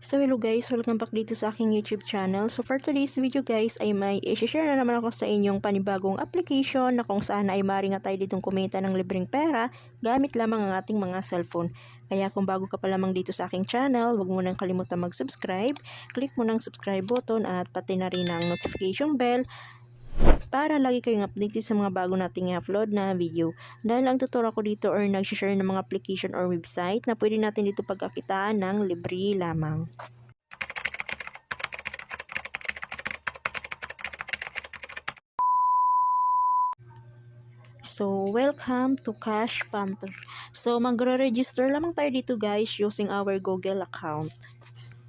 So hello guys, welcome back dito sa aking YouTube channel. So for today's video guys ay may i-share na naman ako sa inyong panibagong application na kung saan ay maaari nga tayo ditong kumita ng libreng pera gamit lamang ang ating mga cellphone. Kaya kung bago ka pa lamang dito sa aking channel, huwag mo nang kalimutan mag-subscribe. Click mo ng subscribe button at pati na rin ang notification bell para lagi kayong updated sa mga bago nating i-upload na video. Dahil ang tuturo ko dito or nag-share ng mga application or website na pwede natin dito pagkakitaan ng libre lamang. So, welcome to Cash Panther. So, magre-register lamang tayo dito guys using our Google account.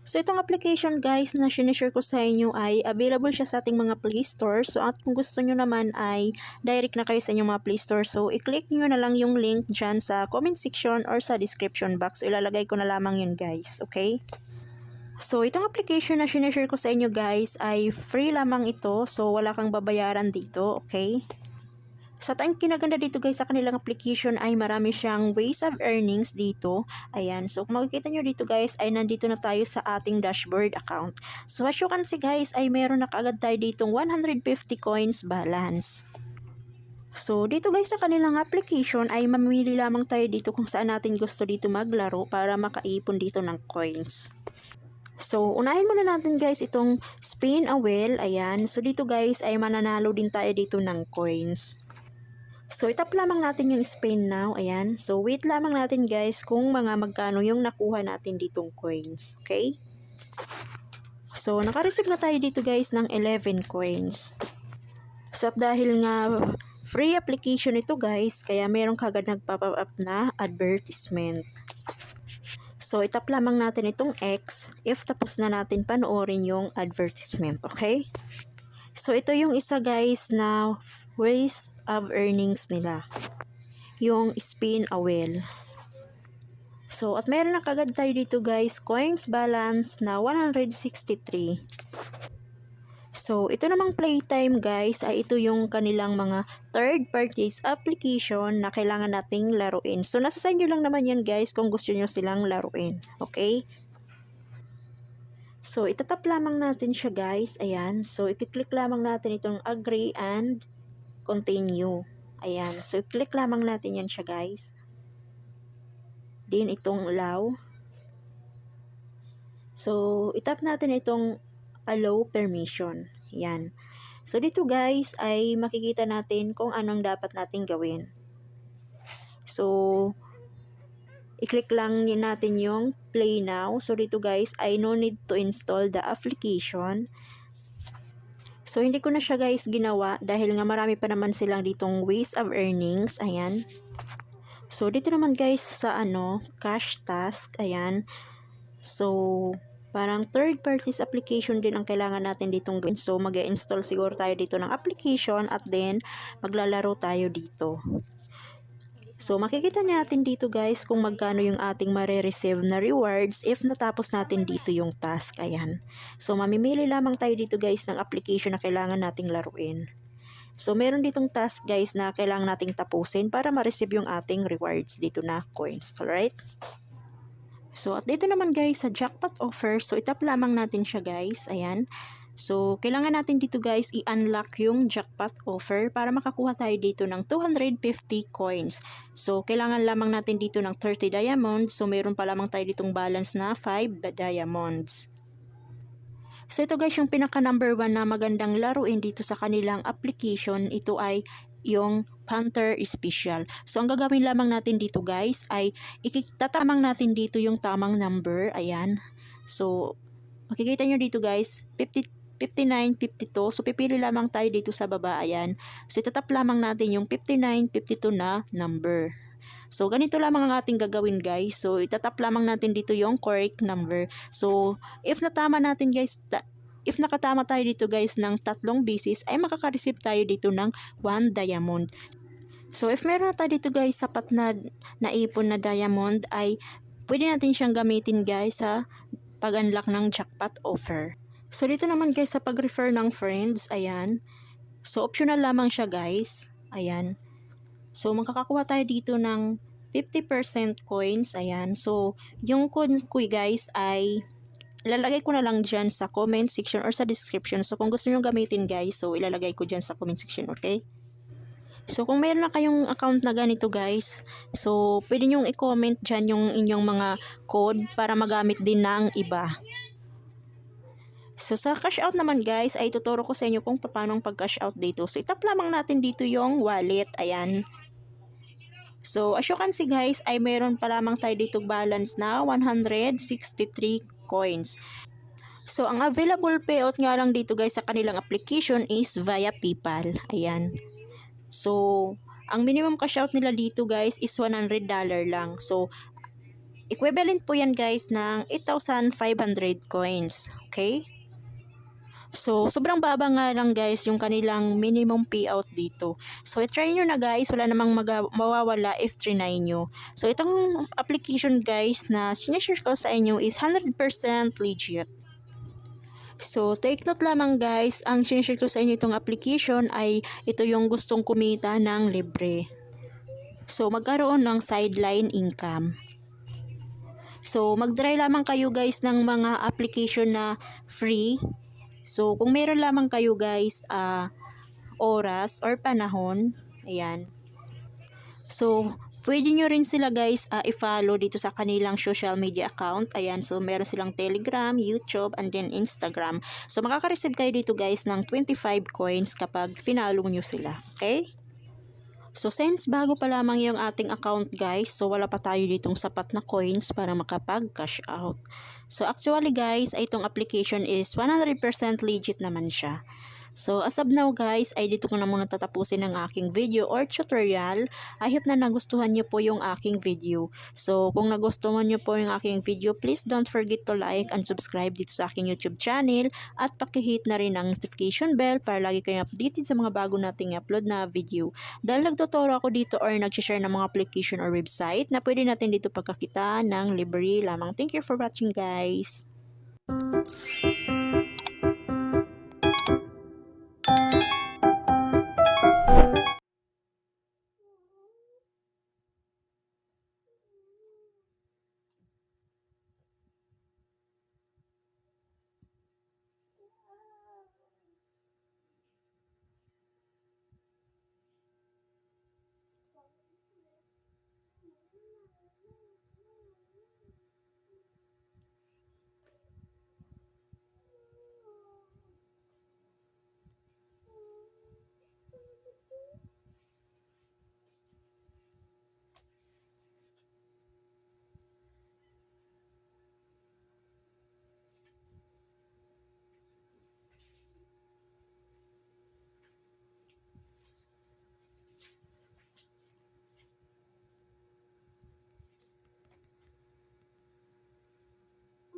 So, itong application guys na sinishare ko sa inyo ay available siya sa ating mga Play Store. So, at kung gusto nyo naman ay direct na kayo sa inyong mga Play Store. So, i-click nyo na lang yung link dyan sa comment section or sa description box. So, ilalagay ko na lamang yun guys. Okay? So, itong application na sinishare ko sa inyo guys ay free lamang ito. So, wala kang babayaran dito. Okay? So, ang kinaganda dito guys sa kanilang application ay marami siyang ways of earnings dito. Ayan. So, kung makikita nyo dito guys ay nandito na tayo sa ating dashboard account. So, as you can see guys ay meron na kaagad tayo ditong 150 coins balance. So, dito guys sa kanilang application ay mamili lamang tayo dito kung saan natin gusto dito maglaro para makaipon dito ng coins. So, unahin muna natin guys itong spin a wheel. Ayan. So, dito guys ay mananalo din tayo dito ng coins. So, itap lamang natin yung spin now. Ayan. So, wait lamang natin guys kung magkano yung nakuha natin ditong coins. Okay? So, naka-receive na tayo dito guys ng 11 coins. So, at dahil nga free application ito guys, kaya meron kagad nagpop up na advertisement. So, itap lamang natin itong X if tapos na natin panoorin yung advertisement. Okay? So, ito yung isa guys na ways of earnings nila. Yung spin a wheel. So, at meron na kagad tayo dito guys, coins balance na 163. So, ito namang playtime guys, ay ito yung kanilang mga third parties application na kailangan nating laruin. So, nasa sa inyo lang naman yan guys kung gusto nyo silang laruin. Okay? So, itatap lamang natin siya guys. Ayan. So, i-click lamang natin itong agree and continue. Ayan. So, i-click lamang natin yan siya guys. Then, itong allow. So, itap natin itong allow permission. Ayan. So, dito guys ay makikita natin kung anong dapat natin gawin. So, i-click lang natin yung play now. So, dito guys, I no need to install the application. So, hindi ko na siya guys ginawa dahil nga marami pa naman silang ditong ways of earnings. Ayan. So, dito naman guys sa cash task. Ayan. So, parang third parties application din ang kailangan natin ditong gawin. So, mag-install siguro tayo dito ng application at then maglalaro tayo dito. So, makikita natin dito guys kung magkano yung ating mare-receive na rewards if natapos natin dito yung task. Ayan. So, mamimili lamang tayo dito guys ng application na kailangan nating laruin. So, meron ditong task guys na kailangan nating tapusin para ma-receive yung ating rewards dito na coins. Alright? So, at dito naman guys sa jackpot offer. So, itap lamang natin siya guys. Ayan. So, kailangan natin dito guys i-unlock yung jackpot offer para makakuha tayo dito ng 250 coins. So, kailangan lamang natin dito ng 30 diamonds. So, meron pa lamang tayo ditong balance na 5 diamonds. So, ito guys yung pinaka number 1 na magandang laruin dito sa kanilang application. Ito ay yung Panther Special. So, ang gagawin lamang natin dito guys ay ikitatamang natin dito yung tamang number. Ayan. So, makikita nyo dito guys, 59, 52. So, pipili lamang tayo dito sa baba. Ayan. So, itatap lamang natin yung 59, 52 na number. So, ganito lamang ang ating gagawin guys. So, itatap lamang natin dito yung correct number. So, if natama natin guys, if nakatama tayo dito guys ng 3 beses, ay makaka-receive tayo dito ng 1 diamond. So, if meron na tayo dito guys, sapat na naipon na diamond, ay pwede natin siyang gamitin guys sa pag-unlock ng jackpot offer. So, dito naman guys sa pag-refer ng friends, ayan. So, optional lamang siya guys. Ayan. So, makakakuha tayo dito ng 50% coins. Ayan. So, yung code ko guys ay ilalagay ko na lang dyan sa comment section or sa description. So kung gusto nyo gamitin guys, so ilalagay ko dyan sa comment section, okay? So kung mayroon na kayong account na ganito guys, so pwede nyo i-comment dyan yung inyong mga code para magamit din ng iba. So sa cash out naman guys, ay tuturo ko sa inyo kung paano pag-cash out dito. So itap lamang natin dito yung wallet, ayan. So, as you can see guys, ay meron pa lamang tayo dito balance na 163 coins. So, ang available payout nga lang dito guys sa kanilang application is via PayPal. Ayan. So, ang minimum cash out nila dito guys is $100 lang. So, equivalent po yan guys ng 8,500 coins. Okay? So, sobrang baba nga lang guys yung kanilang minimum payout dito. So, i-try nyo na guys. Wala namang mawawala if trinay nyo. So, itong application guys na sinishare ko sa inyo is 100% legit. So, take note lamang guys, ang sinishare ko sa inyo itong application ay ito yung gustong kumita ng libre. So, magkaroon ng sideline income. So, mag-try lamang kayo guys ng mga application na free. So, kung meron lamang kayo guys, oras or panahon, ayan. So, pwede nyo rin sila guys i-follow dito sa kanilang social media account. Ayan, so meron silang Telegram, YouTube, and then Instagram. So, makaka-receive kayo dito guys ng 25 coins kapag finalo nyo sila. Okay? So, since bago pa lamang yung ating account guys, so wala pa tayo ditong sapat na coins para makapag-cash out. So, actually guys, itong application is 100% legit naman siya. So, as of now guys, ay dito ko na muna tatapusin ang aking video or tutorial. I hope na nagustuhan nyo po yung aking video. So, kung nagustuhan nyo po yung aking video, please don't forget to like and subscribe dito sa aking YouTube channel at pakihit na rin ang notification bell para lagi kayong updated sa mga bago nating upload na video. Dahil nagtuturo ako dito or nag-share ng mga application or website na pwede natin dito pagkakita ng libre lamang. Thank you for watching guys!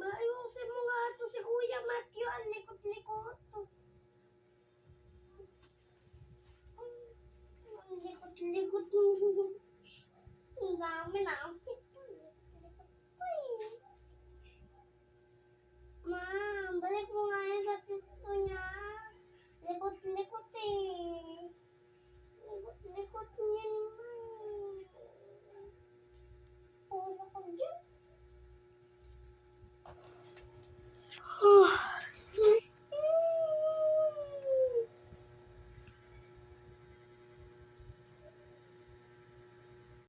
Ayusin mo nga ito si Kuya Matthew. Ang likot-likot. Ang likot-likot. Ang dami na.